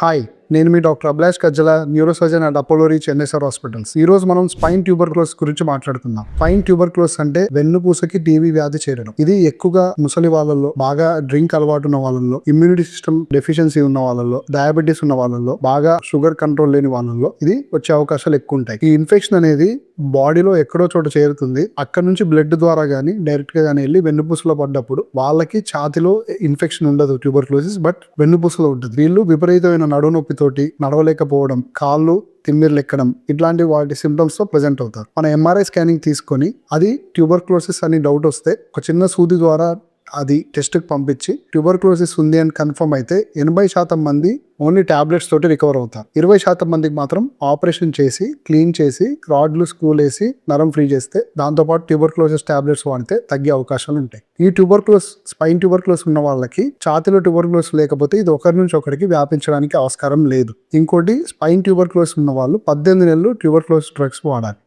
Hi, నేను మీ doctor Abhilash Kajjala, neuro surgeon at Apollo reach NSR hospitals. ఈ రోజు మనం స్పైన్ ట్యూబర్క్లోసిస్ గురించి మాట్లాడుకుందాం. స్పైన్ ట్యూబర్క్లోసిస్ అంటే వెన్నుపూసకి టీబీ వ్యాధి చేరడం. ఇది ఎక్కువగా ముసలి వాళ్ళల్లో, బాగా డ్రింక్ అలవాటు ఉన్న వాళ్ళల్లో, ఇమ్యూనిటీ సిస్టమ్ డెఫిషియన్సీ ఉన్న వాళ్ళల్లో, డయాబెటీస్ ఉన్న వాళ్ళల్లో, బాగా షుగర్ కంట్రోల్ లేని వాళ్ళల్లో ఇది వచ్చే అవకాశాలు ఎక్కువ ఉంటాయి. ఈ ఇన్ఫెక్షన్ అనేది బాడీలో ఎక్కడో చోట చేరుతుంది. అక్కడ నుంచి బ్లడ్ ద్వారా గానీ డైరెక్ట్ గా గానీ వెళ్ళి వెన్నుపూసలో పడ్డప్పుడు వాళ్ళకి ఛాతిలో ఇన్ఫెక్షన్ ఉండదు ట్యూబర్క్లోసిస్, బట్ వెన్నుపూసలో ఉంటుంది. వీళ్ళు విపరీతమైన నడుము నొప్పితోటి, నడవలేకపోవడం, కాళ్ళు తిమ్మిర్లు ఎక్కడం, ఇట్లాంటి వాటి సిమ్టమ్స్ తో ప్రెజెంట్ అవుతారు. మన ఎంఆర్ఐ స్కానింగ్ తీసుకొని అది ట్యూబర్క్లోసిస్ అని డౌట్ వస్తే ఒక చిన్న సూది ద్వారా అది టెస్ట్ కి పంపించి ట్యూబర్క్లోసిస్ ఉంది అని కన్ఫర్మ్ అయితే 80% మంది ఓన్లీ టాబ్లెట్స్ తోటి రికవర్ అవుతారు. 20% మందికి మాత్రం ఆపరేషన్ చేసి, క్లీన్ చేసి, రాడ్లు స్క్రూలు వేసి నరం ఫ్రీ చేస్తే, దాంతోపాటు ట్యూబర్క్లోసిస్ టాబ్లెట్స్ వాడితే తగ్గే అవకాశాలు ఉంటాయి. ఈ స్పైన్ ట్యూబర్క్లోసిస్ ఉన్న వాళ్ళకి ఛాతిలో ట్యూబర్క్లోసిస్ లేకపోతే ఇది ఒకరి నుంచి ఒకరికి వ్యాపించడానికి ఆస్కారం లేదు. ఇంకోటి, స్పైన్ ట్యూబర్క్లోసిస్ ఉన్న వాళ్ళు 18 నెలలు ట్యూబర్క్లోసిస్ డ్రగ్స్ వాడాలి.